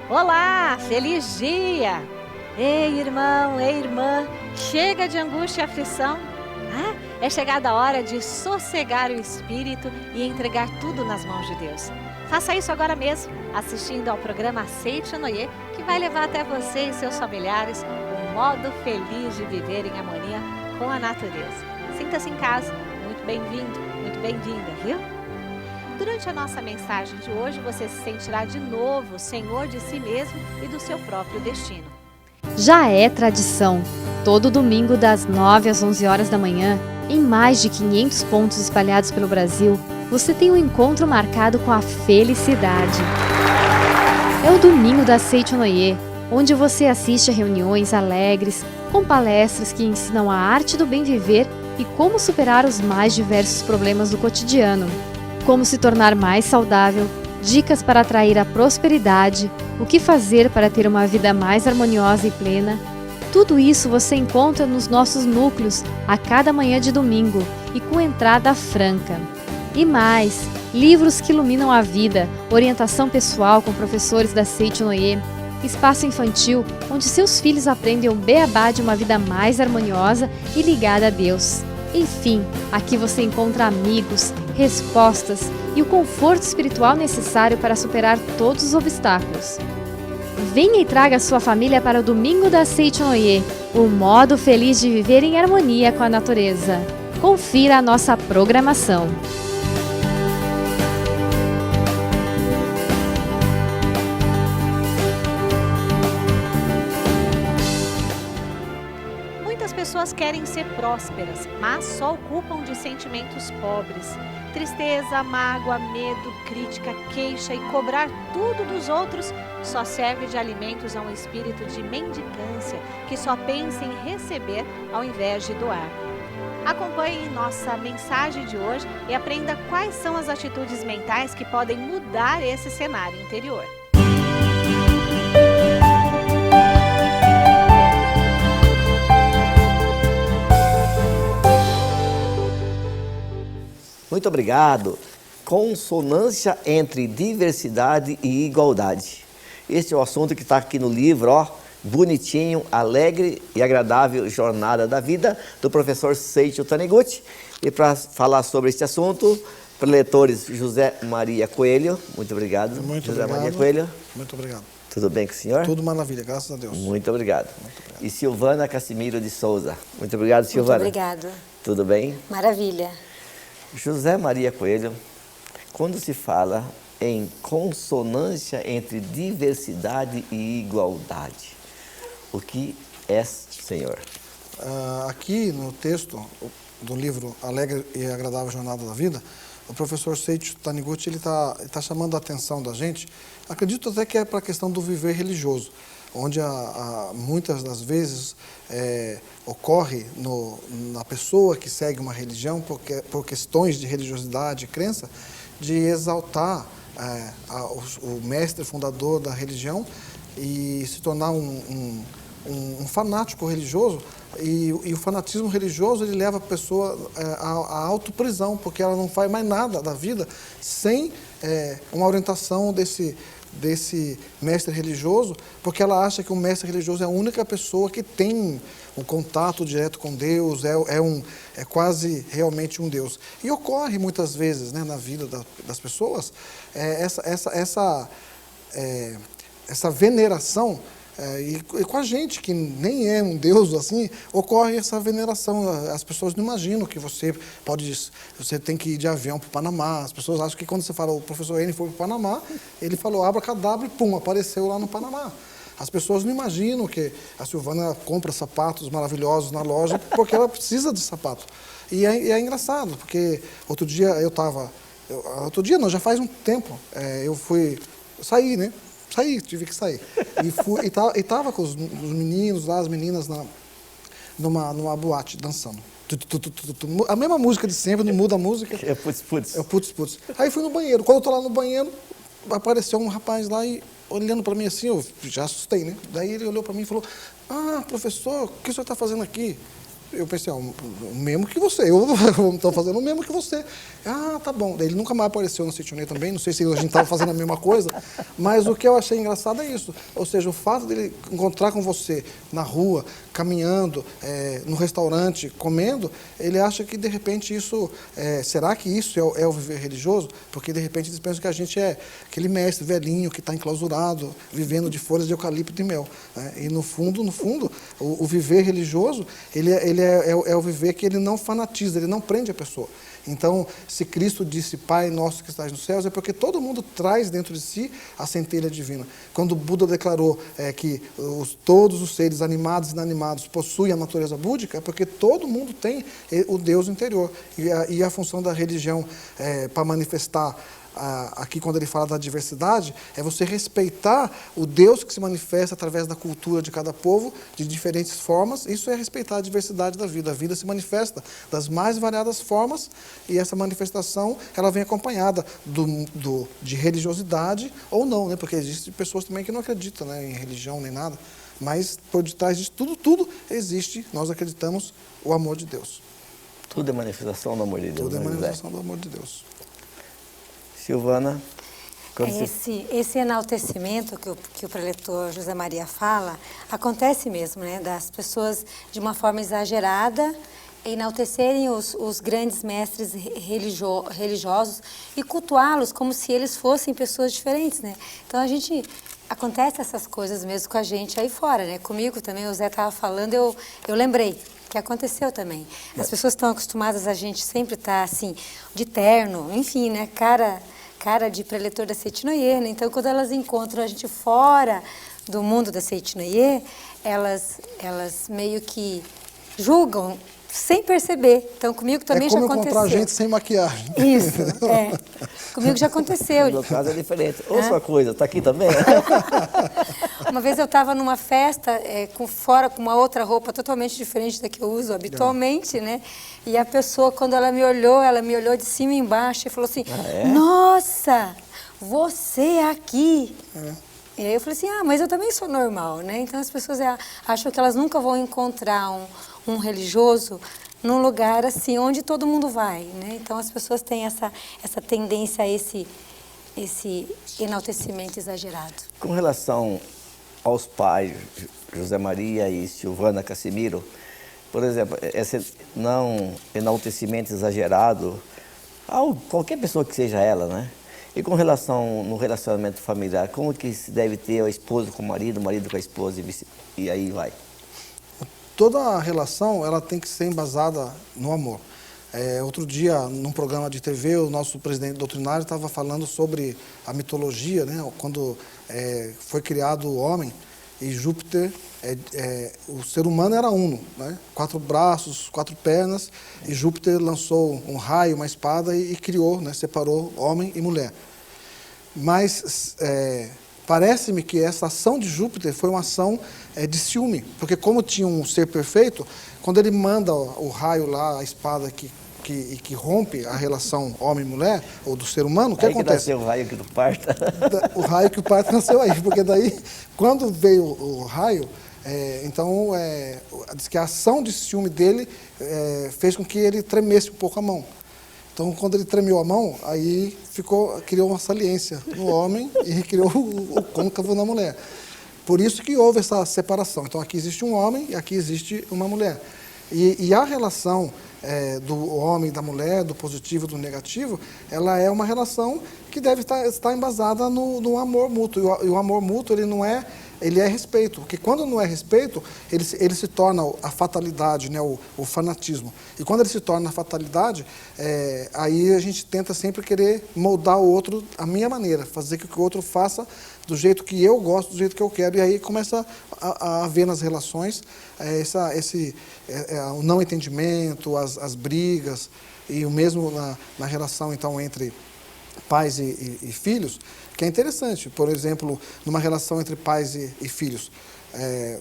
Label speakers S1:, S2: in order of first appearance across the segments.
S1: Olá, feliz dia! Ei, irmão, ei, irmã, chega de angústia e aflição. É chegada a hora de sossegar o espírito e entregar tudo nas mãos de Deus. Faça isso agora mesmo, assistindo ao programa Aceite Noie, que vai levar até você e seus familiares um modo feliz de viver em harmonia com a natureza. Sinta-se em casa, muito bem-vindo, muito bem-vinda, viu? Durante a nossa mensagem de hoje, você se sentirá de novo senhor de si mesmo e do seu próprio destino.
S2: Já é tradição, todo domingo das 9 às 11 horas da manhã, em mais de 500 pontos espalhados pelo Brasil, você tem um encontro marcado com a felicidade. É o domingo da Aceite Noie, onde você assiste a reuniões alegres, com palestras que ensinam a arte do bem viver e como superar os mais diversos problemas do cotidiano. Como se tornar mais saudável, dicas para atrair a prosperidade, o que fazer para ter uma vida mais harmoniosa e plena. Tudo isso você encontra nos nossos núcleos a cada manhã de domingo e com entrada franca. E mais, livros que iluminam a vida, orientação pessoal com professores da Aceite Noie, espaço infantil onde seus filhos aprendem o beabá de uma vida mais harmoniosa e ligada a Deus. Enfim, aqui você encontra amigos, respostas e o conforto espiritual necessário para superar todos os obstáculos. Venha e traga sua família para o Domingo da Aceite Noie, o modo feliz de viver em harmonia com a natureza. Confira a nossa programação.
S1: Muitas pessoas querem ser prósperas, mas só ocupam de sentimentos pobres. Tristeza, mágoa, medo, crítica, queixa e cobrar tudo dos outros só serve de alimentos a um espírito de mendicância que só pensa em receber ao invés de doar. Acompanhe nossa mensagem de hoje e aprenda quais são as atitudes mentais que podem mudar esse cenário interior.
S3: Muito obrigado. Consonância entre diversidade e igualdade. Este é o assunto que está aqui no livro, ó, bonitinho, alegre e agradável Jornada da Vida, do professor Seiichi Taniguchi. E para falar sobre este assunto, preletores José Maria Coelho. Muito obrigado.
S4: Muito
S3: José
S4: obrigado.
S3: Maria Coelho.
S4: Muito obrigado.
S3: Tudo bem com o senhor?
S4: Tudo maravilha, graças a Deus.
S3: Muito obrigado.
S4: Muito obrigado.
S3: E Silvana Cassimiro de Souza. Muito obrigado, Silvana.
S5: Muito obrigado.
S3: Tudo bem?
S5: Maravilha.
S3: José Maria Coelho, quando se fala em consonância entre diversidade e igualdade, o que é, senhor?
S4: Aqui no texto do livro Alegre e Agradável Jornada da Vida, o professor Seiichi Taniguchi tá chamando a atenção da gente, acredito até que é para a questão do viver religioso, onde muitas das vezes ocorre na pessoa que segue uma religião, por questões de religiosidade e crença, de exaltar o mestre fundador da religião e se tornar um fanático religioso. E o fanatismo religioso ele leva a pessoa à autoprisão, porque ela não faz mais nada da vida sem uma orientação desse mestre religioso, porque ela acha que o mestre religioso é a única pessoa que tem um contato direto com Deus, é quase realmente um Deus. E ocorre muitas vezes, né, na vida das pessoas essa veneração, e com a gente, que nem é um Deus assim, ocorre essa veneração. As pessoas não imaginam que você tem que ir de avião para o Panamá. As pessoas acham que quando você fala, o professor N foi para o Panamá, ele falou abracadabra e pum, apareceu lá no Panamá. As pessoas não imaginam que a Silvana compra sapatos maravilhosos na loja porque ela precisa de sapato. E é engraçado, porque outro dia já faz um tempo, saí, né? Tive que sair. E estava com os meninos lá, as meninas numa boate dançando. A mesma música de sempre, não muda a música.
S3: É putz-putz.
S4: É o putz-putz. Aí fui no banheiro. Quando eu tô lá no banheiro, apareceu um rapaz lá e olhando para mim assim, eu já assustei, né? Daí ele olhou para mim e falou: "Ah, professor, o que o senhor está fazendo aqui?" Eu pensei, o mesmo que você, eu estou fazendo o mesmo que você. Ah, tá bom. Daí ele nunca mais apareceu no Sítio também, não sei se a gente estava fazendo a mesma coisa, mas o que eu achei engraçado é isso. Ou seja, o fato dele encontrar com você na rua, caminhando, no restaurante, comendo, ele acha que de repente isso, será que isso é o viver religioso? Porque de repente eles pensam que a gente é aquele mestre velhinho que está enclausurado, vivendo de folhas de eucalipto e mel. Né? E no fundo, o viver religioso, ele é o viver que ele não fanatiza, ele não prende a pessoa. Então, se Cristo disse, Pai nosso que estás nos céus, é porque todo mundo traz dentro de si a centelha divina. Quando Buda declarou que todos os seres animados e inanimados possuem a natureza búdica, é porque todo mundo tem o Deus interior. E a função da religião para manifestar aqui, quando ele fala da diversidade, é você respeitar o Deus que se manifesta através da cultura de cada povo, de diferentes formas. Isso é respeitar a diversidade da vida. A vida se manifesta das mais variadas formas e essa manifestação, ela vem acompanhada de religiosidade ou não, né? Porque existem pessoas também que não acreditam, né, em religião nem nada, mas por detrás disso tudo existe, nós acreditamos, o amor de Deus.
S3: Tudo é manifestação do amor de Deus.
S4: Tudo é manifestação do amor de Deus.
S3: Silvana?
S5: Esse enaltecimento que o preletor José Maria fala, acontece mesmo, né? Das pessoas, de uma forma exagerada, enaltecerem os grandes mestres religiosos e cultuá-los como se eles fossem pessoas diferentes, né? Então, acontece essas coisas mesmo com a gente aí fora, né? Comigo também, o Zé estava falando, eu lembrei que aconteceu também. As pessoas estão acostumadas a gente sempre estar assim, de terno, enfim, né? Cara de preletor da Seitinoye, né? Então, quando elas encontram a gente fora do mundo da Seitinoye, elas meio que julgam sem perceber. Então, comigo também já aconteceu.
S4: É como encontrar gente sem maquiagem.
S5: Isso, Comigo já aconteceu.
S3: No meu caso é diferente. Outra coisa, está aqui também?
S5: Uma vez eu estava numa festa, com uma outra roupa totalmente diferente da que eu uso habitualmente, né? E a pessoa, quando ela me olhou de cima e embaixo e falou assim, nossa, você aqui. E aí eu falei assim, mas eu também sou normal, né? Então as pessoas acham que elas nunca vão encontrar um religioso num lugar assim, onde todo mundo vai, né? Então as pessoas têm essa tendência a esse enaltecimento exagerado.
S3: Com relação aos pais, José Maria e Silvana Casimiro, por exemplo, esse não enaltecimento exagerado, qualquer pessoa que seja ela, né? E com relação no relacionamento familiar, como que se deve ter a esposa com o marido com a esposa e aí vai?
S4: Toda a relação, ela tem que ser embasada no amor. Outro dia, num programa de TV, o nosso presidente doutrinário estava falando sobre a mitologia, né? Quando foi criado o homem e Júpiter, o ser humano era uno, né? 4 braços, 4 pernas, e Júpiter lançou um raio, uma espada e criou, né? Separou homem e mulher. Mas parece-me que essa ação de Júpiter foi uma ação de ciúme, porque como tinha um ser perfeito, quando ele manda o raio lá, a espada que rompe a relação homem-mulher, ou do ser humano, o que acontece?
S3: Nasceu o raio que do parto.
S4: O raio que o parto nasceu aí, porque daí, quando veio o raio, então, diz que a ação de ciúme dele fez com que ele tremesse um pouco a mão. Então, quando ele tremeu a mão, aí criou uma saliência no homem e criou o côncavo na mulher. Por isso que houve essa separação. Então, aqui existe um homem e aqui existe uma mulher. E a relação do homem e da mulher, do positivo e do negativo, ela é uma relação que deve estar embasada no amor mútuo. E o amor mútuo, ele é respeito, porque quando não é respeito, ele se torna a fatalidade, né, o fanatismo. E quando ele se torna a fatalidade, aí a gente tenta sempre querer moldar o outro à minha maneira, fazer com que o outro faça do jeito que eu gosto, do jeito que eu quero. E aí começa a haver nas relações o não entendimento, as brigas, e o mesmo na relação, então, entre pais e filhos, que é interessante. Por exemplo, numa relação entre pais e filhos,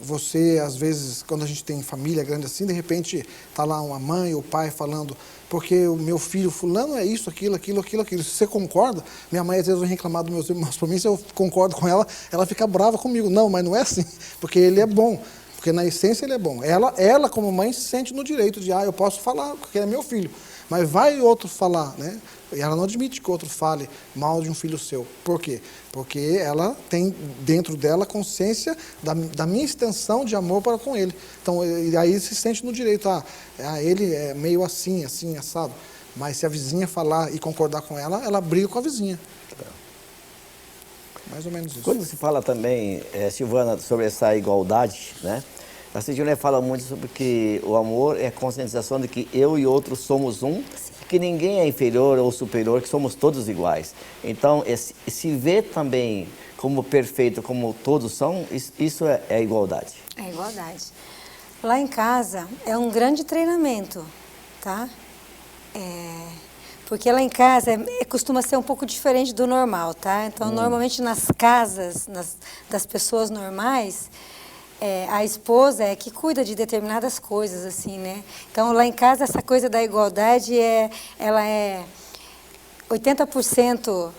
S4: você, às vezes, quando a gente tem família grande assim, de repente está lá uma mãe ou pai falando, porque o meu filho fulano é isso, aquilo. Se você concorda, minha mãe às vezes vai reclamar dos meus irmãos para mim, se eu concordo com ela, ela fica brava comigo. Não, mas não é assim, porque ele é bom. Porque na essência ele é bom. Ela como mãe, se sente no direito de, eu posso falar, porque é meu filho. Mas vai outro falar, né? E ela não admite que outro fale mal de um filho seu. Por quê? Porque ela tem dentro dela consciência da minha extensão de amor para com ele. Então, e aí se sente no direito, ele é meio assim, assado. Mas se a vizinha falar e concordar com ela, ela briga com a vizinha. Mais ou menos isso.
S3: Quando se fala também, Silvana, sobre essa igualdade, né? A Sidney fala muito sobre que o amor é a conscientização de que eu e outro somos um, que ninguém é inferior ou superior, que somos todos iguais. Então, se vê também como perfeito, como todos são, isso é igualdade.
S5: É igualdade. Lá em casa é um grande treinamento, tá? Porque lá em casa costuma ser um pouco diferente do normal, tá? Então, normalmente nas casas das pessoas normais, a esposa é que cuida de determinadas coisas, assim, né? Então, lá em casa, essa coisa da igualdade, ela é 80%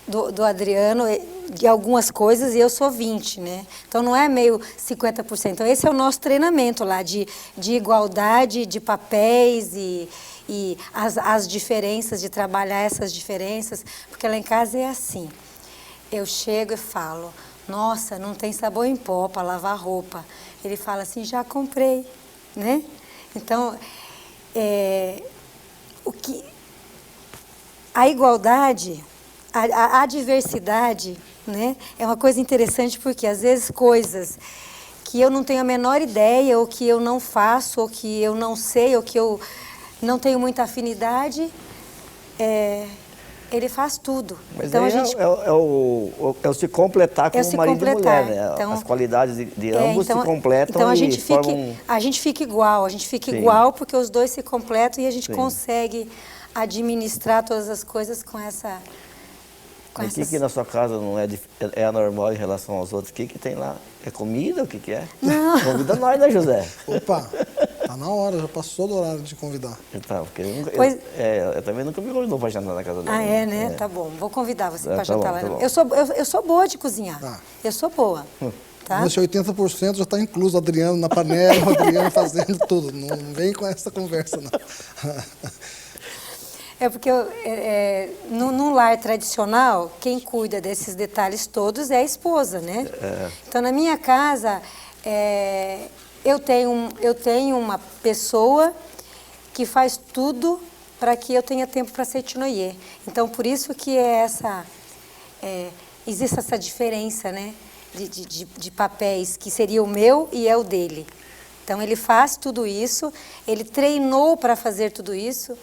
S5: do Adriano de algumas coisas e eu sou 20%, né? Então, não é meio 50%. Então, esse é o nosso treinamento lá, de igualdade, de papéis e as diferenças, de trabalhar essas diferenças, porque lá em casa é assim. Eu chego e falo, nossa, não tem sabão em pó para lavar roupa. Ele fala assim, já comprei, né? Então, a igualdade, a diversidade, né? É uma coisa interessante porque às vezes coisas que eu não tenho a menor ideia, ou que eu não faço, ou que eu não sei, ou que eu não tenho muita afinidade, ele faz tudo.
S3: Mas
S5: então,
S3: aí
S5: a gente
S3: é o se completar como marido e mulher, né?
S5: Então,
S3: as qualidades de ambos se completam
S5: então
S3: a gente
S5: fica igual, igual porque os dois se completam e a gente consegue administrar todas as coisas com essa...
S3: O que na sua casa não é anormal em relação aos outros? O que tem lá? É comida? O que é?
S5: Não.
S3: Convida nós, né, José?
S4: Opa, tá na hora, já passou do horário de convidar.
S3: Então, porque eu também nunca me convidou para jantar na casa dela.
S5: Né? Tá bom, vou convidar você para
S3: tá
S5: jantar
S3: bom,
S5: lá.
S3: tá
S5: Eu sou boa de cozinhar. Eu sou boa. Tá?
S4: Nesse 80% já está incluso o Adriano na panela, o Adriano fazendo tudo. Não vem com essa conversa, não.
S5: É porque num lar tradicional, quem cuida desses detalhes todos é a esposa, né? Então, na minha casa, eu tenho uma pessoa que faz tudo para que eu tenha tempo para ser tinoiê. Então, por isso que existe essa diferença, né? De papéis, que seria o meu e é o dele. Então, ele faz tudo isso, ele treinou para fazer tudo isso,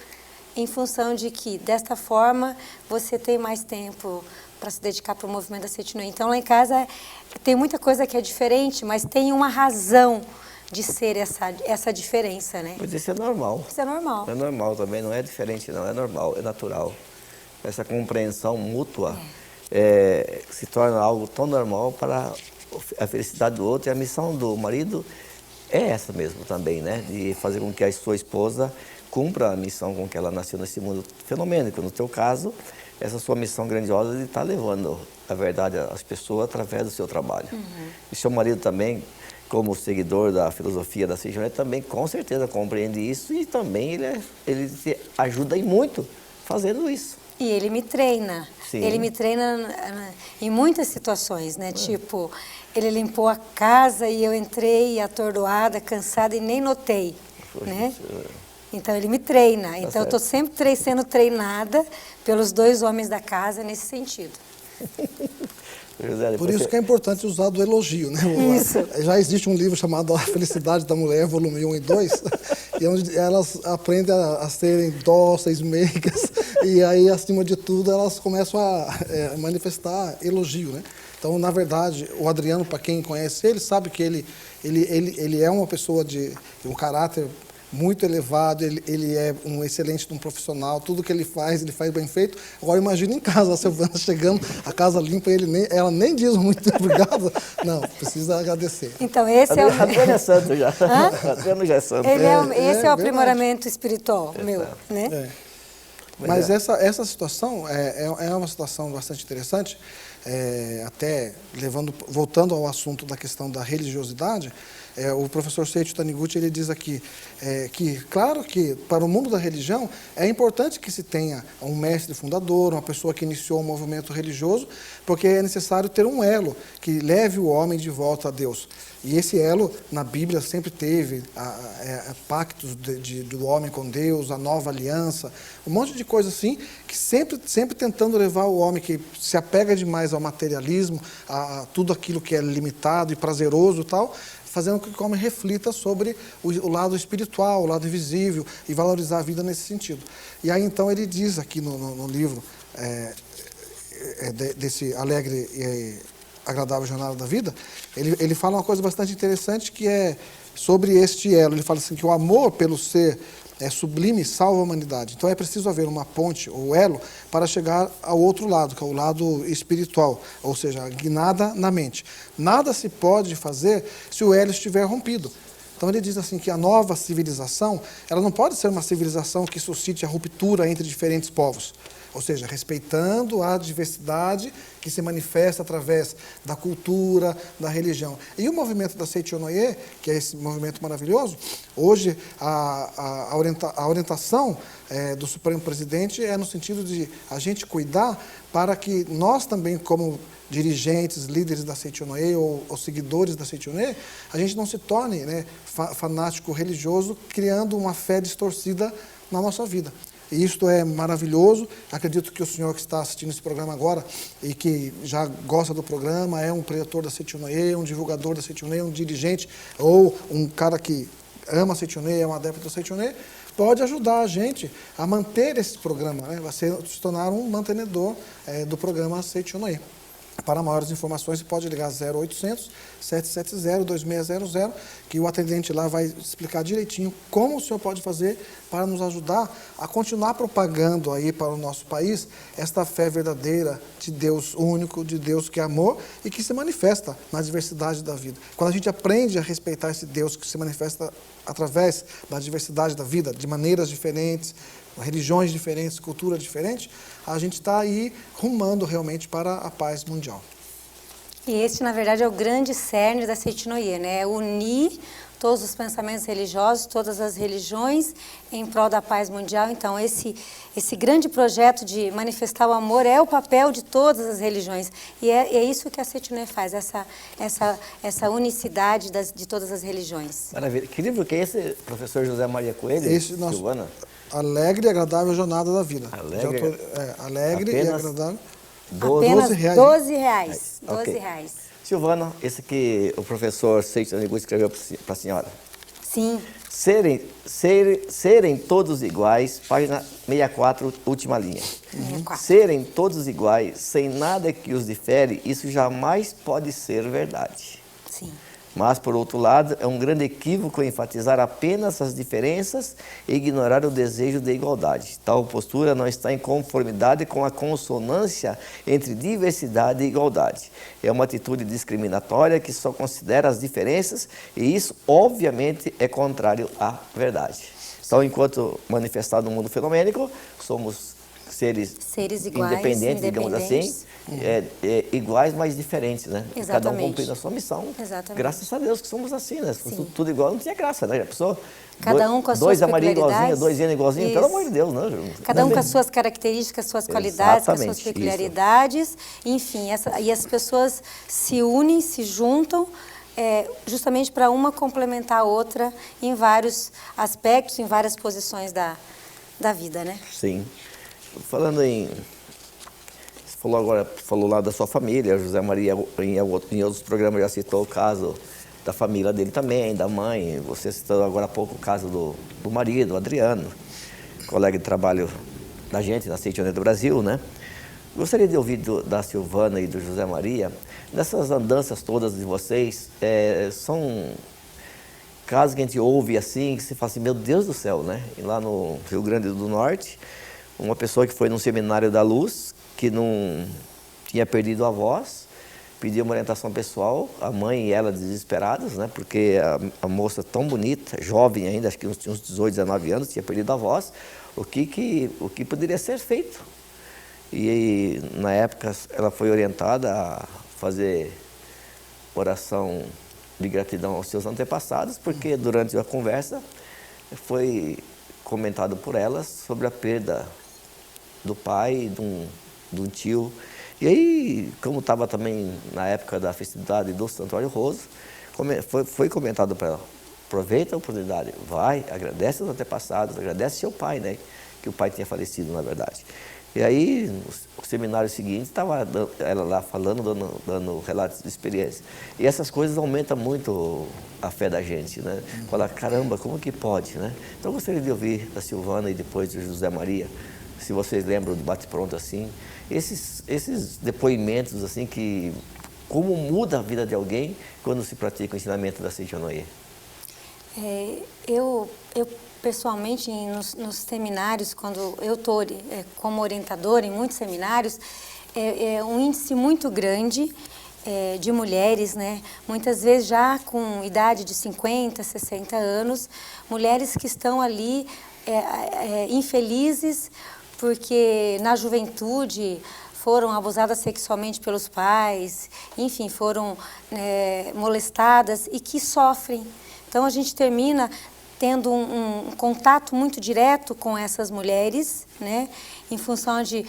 S5: em função de que, desta forma, você tem mais tempo para se dedicar para o movimento da Setinoe. Então, lá em casa, tem muita coisa que é diferente, mas tem uma razão de ser essa diferença, né?
S3: Mas isso é normal.
S5: Isso é normal.
S3: É normal também, não é diferente, não. É normal, é natural. Essa compreensão mútua se torna algo tão normal para a felicidade do outro. E a missão do marido é essa mesmo também, né? De fazer com que a sua esposa cumpra a missão com que ela nasceu nesse mundo fenomênico. No teu caso, essa sua missão grandiosa de estar levando a verdade às pessoas através do seu trabalho. E seu marido também, como seguidor da filosofia da Sidney, também com certeza compreende isso e também ele te ajuda e muito fazendo isso.
S5: E ele me treina.
S3: Sim.
S5: Ele me treina em muitas situações, né? Tipo, ele limpou a casa e eu entrei atordoada, cansada e nem notei, né? Então, ele me treina. Então, eu estou sempre sendo treinada pelos dois homens da casa nesse sentido.
S3: José,
S4: por isso que é importante usar do elogio, né?
S5: Isso.
S4: Já existe um livro chamado A Felicidade da Mulher, volume 1 e 2, e onde elas aprendem a serem dóceis, meigas, e aí, acima de tudo, elas começam a manifestar elogio, né? Então, na verdade, o Adriano, para quem conhece ele, sabe que ele é uma pessoa de um caráter muito elevado, ele é um excelente profissional, tudo que ele faz bem feito. Agora imagina em casa, a Silvana chegando, a casa limpa, ela nem diz muito obrigado. Não, precisa agradecer.
S5: Então, esse é o...
S3: Adriano é santo já. Adriano já é santo.
S5: Esse é o aprimoramento espiritual meu, né?
S4: Mas essa situação é uma situação bastante interessante, até voltando ao assunto da questão da religiosidade, o professor Seiichi Taniguchi ele diz aqui que, claro que para o mundo da religião é importante que se tenha um mestre fundador, uma pessoa que iniciou um movimento religioso, porque é necessário ter um elo que leve o homem de volta a Deus. E esse elo, na Bíblia, sempre teve pactos do homem com Deus, a nova aliança, um monte de coisa assim, que sempre tentando levar o homem que se apega demais ao materialismo, a tudo aquilo que é limitado e prazeroso e tal, fazendo com que o homem reflita sobre o lado espiritual, o lado invisível, e valorizar a vida nesse sentido. E aí, então, ele diz aqui no livro, desse alegre e agradável jornada da vida, ele fala uma coisa bastante interessante que é sobre este elo. Ele fala assim que o amor pelo ser sublime salva a humanidade. Então é preciso haver uma ponte ou elo para chegar ao outro lado, que é o lado espiritual, ou seja, a guinada na mente. Nada se pode fazer se o elo estiver rompido. Então ele diz assim que a nova civilização, ela não pode ser uma civilização que suscite a ruptura entre diferentes povos. Ou seja, respeitando a diversidade que se manifesta através da cultura, da religião. E o movimento da Seichonoye, que é esse movimento maravilhoso, hoje a orientação do Supremo Presidente é no sentido de a gente cuidar para que nós também, como dirigentes, líderes da Seichonoye ou seguidores da Seichonoye, a gente não se torne fanático religioso, criando uma fé distorcida na nossa vida. E isto é maravilhoso. Acredito que o senhor que está assistindo esse programa agora e que já gosta do programa, é um preletor da Seichonoye, um divulgador da Seichonoye, um dirigente ou um cara que ama a Seichonoye, é um adepto da Seichonoye, pode ajudar a gente a manter esse programa, se tornar um mantenedor do programa Seichonoye. Para maiores informações, você pode ligar 0800 770 2600, que o atendente lá vai explicar direitinho como o senhor pode fazer para nos ajudar a continuar propagando aí para o nosso país esta fé verdadeira de Deus único, de Deus que é amor e que se manifesta na diversidade da vida. Quando a gente aprende a respeitar esse Deus que se manifesta através da diversidade da vida, de maneiras diferentes, religiões diferentes, cultura diferente, a gente está aí rumando realmente para a paz mundial.
S5: E este, na verdade, é o grande cerne da Seichonoye, né? Unir todos os pensamentos religiosos, todas as religiões em prol da paz mundial. Então, esse grande projeto de manifestar o amor é o papel de todas as religiões. E é isso que a Seichonoye faz, essa unicidade de todas as religiões.
S3: Maravilha. Que livro que é esse, professor José Maria Coelho?
S4: Esse nosso
S3: Silvana?
S4: Alegre e Agradável Jornada da Vida. Alegre e Agradável.
S5: Apenas R$12.
S3: Okay.
S5: R$12.
S3: Silvana, esse que o professor Seiichi Taniguchi escreveu para a senhora.
S5: Sim.
S3: Serem todos iguais, página 64, última linha.
S5: 64.
S3: Serem todos iguais, sem nada que os difere, isso jamais pode ser verdade.
S5: Sim.
S3: Mas, por outro lado, é um grande equívoco enfatizar apenas as diferenças e ignorar o desejo de igualdade. Tal postura não está em conformidade com a consonância entre diversidade e igualdade. É uma atitude discriminatória que só considera as diferenças e isso, obviamente, é contrário à verdade. Então, enquanto manifestado no mundo fenomênico, somos seres
S5: iguais,
S3: independentes, digamos assim, iguais, mas diferentes, né?
S5: Exatamente.
S3: Cada um cumprindo a sua missão.
S5: Exatamente.
S3: Graças a Deus que somos assim, né? Se fosse tudo igual, não tinha graça, né? A pessoa,
S5: cada um com as suas
S3: dois Amaria igualzinho, dois Iena igualzinho,
S5: Isso.
S3: pelo amor de Deus, né?
S5: Cada um com as suas características, suas qualidades, com as suas
S3: Exatamente,
S5: peculiaridades. Enfim, e as pessoas se unem, se juntam, justamente para uma complementar a outra em vários aspectos, em várias posições da vida, né?
S3: Sim. Falando em... Você falou lá da sua família, José Maria, em outros programas já citou o caso da família dele também, da mãe. Você citou agora há pouco o caso do marido, o Adriano, colega de trabalho da gente, na Seichonoye do Brasil, né? Gostaria de ouvir da Silvana e do José Maria, nessas andanças todas de vocês, são casos que a gente ouve assim, que você fala assim, meu Deus do céu, né? E lá no Rio Grande do Norte, uma pessoa que foi num seminário da luz, que não tinha perdido a voz, pediu uma orientação pessoal, a mãe e ela desesperadas, né? Porque a moça tão bonita, jovem ainda, acho que tinha uns 18, 19 anos, tinha perdido a voz, o que poderia ser feito? E na época ela foi orientada a fazer oração de gratidão aos seus antepassados, porque durante a conversa foi comentado por elas sobre a perda do pai, de um tio. E aí, como estava também na época da festividade do Santuário Roso, foi comentado para ela: aproveita a oportunidade, vai, agradece os antepassados, agradece seu pai, né? Que o pai tinha falecido, na verdade. E aí, no seminário seguinte, estava ela lá falando, dando relatos de experiência. E essas coisas aumentam muito a fé da gente, né? Fala, caramba, como que pode, né? Então, eu gostaria de ouvir da Silvana e depois de José Maria, se vocês lembram do bate-pronto assim, esses depoimentos, assim, que como muda a vida de alguém quando se pratica o ensinamento da Seiichi Onoye.
S5: Eu pessoalmente, nos seminários, quando eu estou como orientadora em muitos seminários, é um índice muito grande de mulheres, né? Muitas vezes já com idade de 50, 60 anos, mulheres que estão ali infelizes porque na juventude foram abusadas sexualmente pelos pais, enfim, foram molestadas e que sofrem. Então, a gente termina tendo um contato muito direto com essas mulheres, né, em função de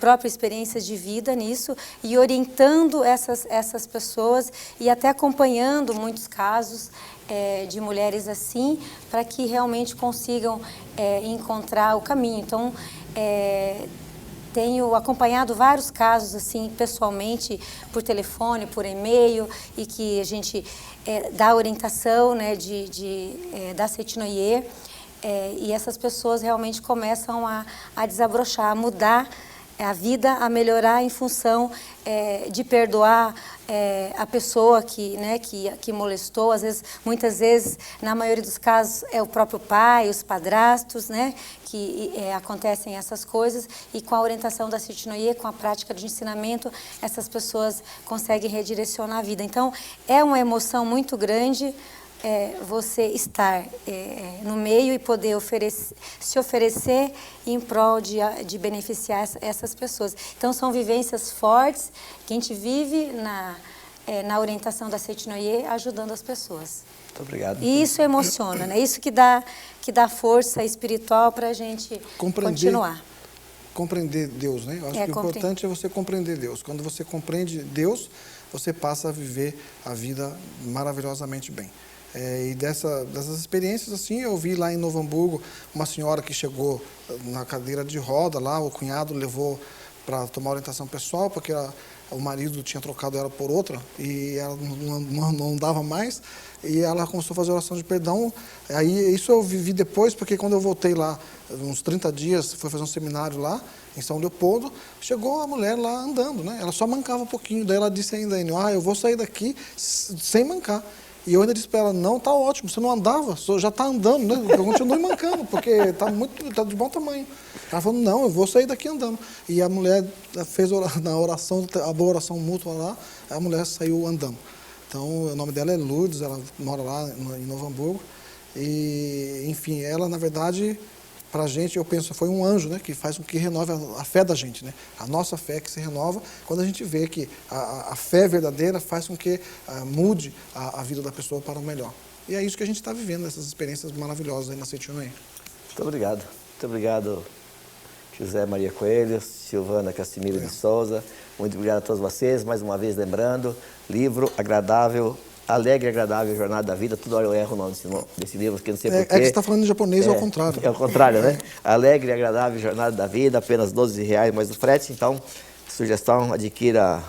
S5: próprias experiências de vida nisso, e orientando essas pessoas e até acompanhando muitos casos de mulheres assim, para que realmente consigam encontrar o caminho. Então, tenho acompanhado vários casos assim pessoalmente, por telefone, por e-mail, e que a gente dá orientação, né, da Seiichi Onoye, e essas pessoas realmente começam a desabrochar, a mudar a vida, a melhorar em função de perdoar a pessoa que molestou. Às vezes, muitas vezes, na maioria dos casos, é o próprio pai, os padrastos, né, que acontecem essas coisas, e com a orientação da Seiichi Onoye, com a prática de ensinamento, essas pessoas conseguem redirecionar a vida. Então, é uma emoção muito grande você estar no meio e poder se oferecer em prol de beneficiar essas pessoas. Então, são vivências fortes que a gente vive na orientação da Seiichi Onoye, ajudando as pessoas.
S3: Muito obrigado.
S5: E isso emociona, né? Isso que dá força espiritual para a gente continuar.
S4: Compreender Deus, né? Eu acho que o importante é você compreender Deus. Quando você compreende Deus, você passa a viver a vida maravilhosamente bem. E dessas experiências, assim, eu vi lá em Novo Hamburgo uma senhora que chegou na cadeira de roda lá, o cunhado levou para tomar orientação pessoal, porque o marido tinha trocado ela por outra e ela não dava mais, e ela começou a fazer oração de perdão. Aí isso eu vivi depois, porque quando eu voltei lá, uns 30 dias, fui fazer um seminário lá em São Leopoldo, chegou a mulher lá andando, né? Ela só mancava um pouquinho, daí ela disse ainda, eu vou sair daqui sem mancar. E eu ainda disse para ela, não, tá ótimo, você não andava, já está andando, né? Eu continuo mancando, porque tá de bom tamanho. Ela falou, não, eu vou sair daqui andando. E a mulher fez na oração, a boa oração mútua lá, a mulher saiu andando. Então, o nome dela é Lourdes, ela mora lá em Novo Hamburgo. E, enfim, ela, na verdade, para a gente, eu penso, foi um anjo, né, que faz com que renove a fé da gente, né? A nossa fé que se renova quando a gente vê que a fé verdadeira faz com que mude a vida da pessoa para o melhor. E é isso que a gente está vivendo, essas experiências maravilhosas aí na Seiichi Onoye.
S3: Muito obrigado. Muito obrigado, José Maria Coelho, Silvana Cassimiro de Souza. Muito obrigado a todos vocês. Mais uma vez, lembrando, livro agradável, Alegre e Agradável Jornada da Vida. Toda hora eu erro o nome desse livro, porque não sei porquê.
S4: É que você está falando em japonês, é ao contrário.
S3: É ao contrário, né? Alegre e Agradável Jornada da Vida, apenas R$12 mais o frete. Então, sugestão, adquira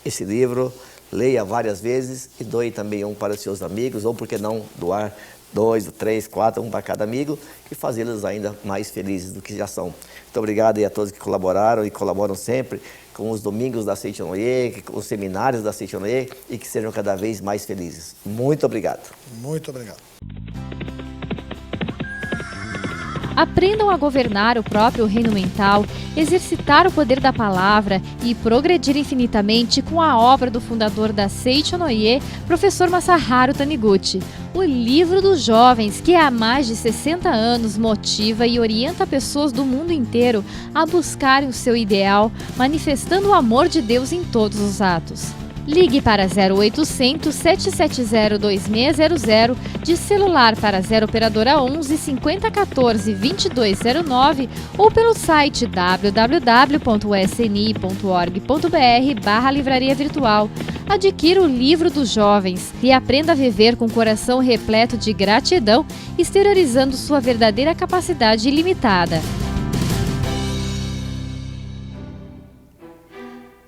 S3: esse livro, leia várias vezes e doe também um para os seus amigos, ou por que não doar 2, 3, 4, um para cada amigo, e fazê-los ainda mais felizes do que já são. Muito obrigado aí a todos que colaboraram e colaboram sempre com os domingos da Seiichi Onoye, com os seminários da Seiichi Onoye, e que sejam cada vez mais felizes. Muito obrigado.
S4: Muito obrigado.
S2: Aprendam a governar o próprio reino mental, exercitar o poder da palavra e progredir infinitamente com a obra do fundador da Seicho no Ie, professor Masaharu Taniguchi. O livro dos jovens, que há mais de 60 anos motiva e orienta pessoas do mundo inteiro a buscarem o seu ideal, manifestando o amor de Deus em todos os atos. Ligue para 0800 770 2600, de celular para 0 operadora 11 5014 2209 ou pelo site www.sni.org.br/livraria virtual. Adquira o livro dos jovens e aprenda a viver com o coração repleto de gratidão, exteriorizando sua verdadeira capacidade ilimitada.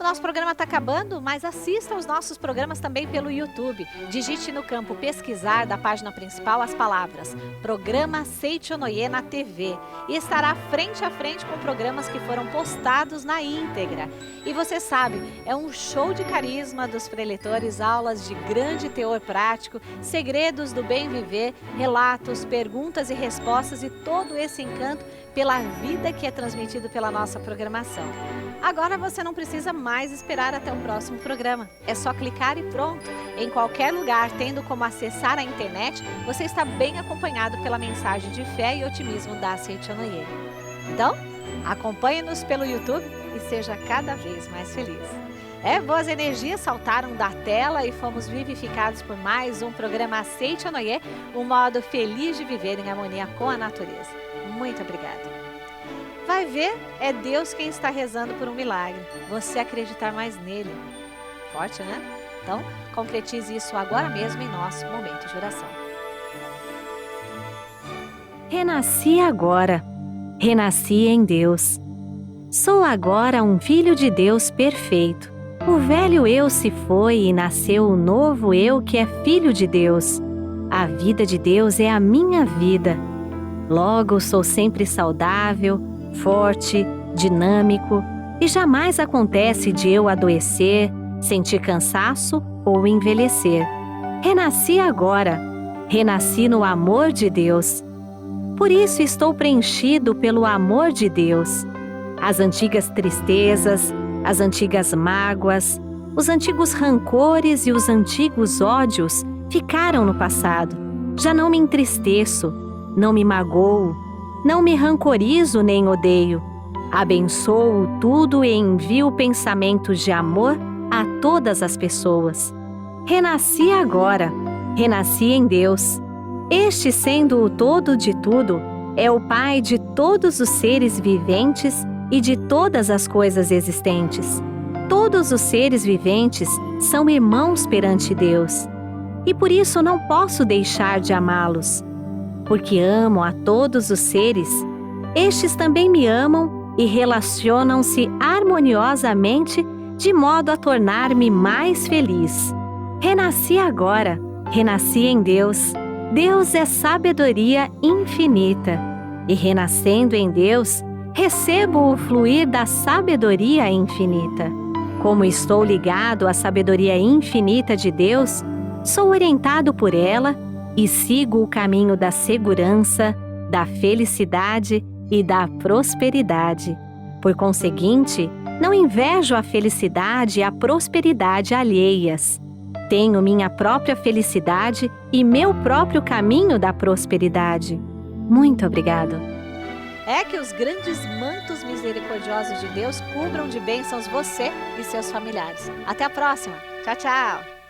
S1: O nosso programa está acabando, mas assista aos nossos programas também pelo YouTube. Digite no campo pesquisar da página principal as palavras Programa Seicho no Ie na TV e estará frente a frente com programas que foram postados na íntegra. E você sabe, é um show de carisma dos preletores, aulas de grande teor prático, segredos do bem viver, relatos, perguntas e respostas e todo esse encanto pela vida que é transmitido pela nossa programação. Agora você não precisa mais esperar até o próximo programa. É só clicar e pronto. Em qualquer lugar, tendo como acessar a internet, você está bem acompanhado pela mensagem de fé e otimismo da Seicho no Ie. Então, acompanhe-nos pelo YouTube e seja cada vez mais feliz. Boas energias saltaram da tela e fomos vivificados por mais um programa Seicho no Ie, um modo feliz de viver em harmonia com a natureza. Muito obrigada. Vai ver, é Deus quem está rezando por um milagre. Você acreditar mais nele. Forte, né? Então, concretize isso agora mesmo em nosso momento de oração.
S6: Renasci agora. Renasci em Deus. Sou agora um filho de Deus perfeito. O velho eu se foi e nasceu o novo eu que é filho de Deus. A vida de Deus é a minha vida. Logo, sou sempre saudável, forte, dinâmico e jamais acontece de eu adoecer, sentir cansaço ou envelhecer. Renasci agora, renasci no amor de Deus. Por isso estou preenchido pelo amor de Deus. As antigas tristezas, as antigas mágoas, os antigos rancores e os antigos ódios ficaram no passado. Já não me entristeço, não me magoo, não me rancorizo nem odeio. Abençoo tudo e envio pensamentos de amor a todas as pessoas. Renasci agora, renasci em Deus. Este, sendo o todo de tudo, é o Pai de todos os seres viventes e de todas as coisas existentes. Todos os seres viventes são irmãos perante Deus. E por isso não posso deixar de amá-los. Porque amo a todos os seres, estes também me amam e relacionam-se harmoniosamente de modo a tornar-me mais feliz. Renasci agora, renasci em Deus. Deus é sabedoria infinita. E renascendo em Deus, recebo o fluir da sabedoria infinita. Como estou ligado à sabedoria infinita de Deus, sou orientado por ela e sigo o caminho da segurança, da felicidade e da prosperidade. Por conseguinte, não invejo a felicidade e a prosperidade alheias. Tenho minha própria felicidade e meu próprio caminho da prosperidade. Muito obrigado.
S1: Que os grandes mantos misericordiosos de Deus cubram de bênçãos você e seus familiares. Até a próxima. Tchau, tchau.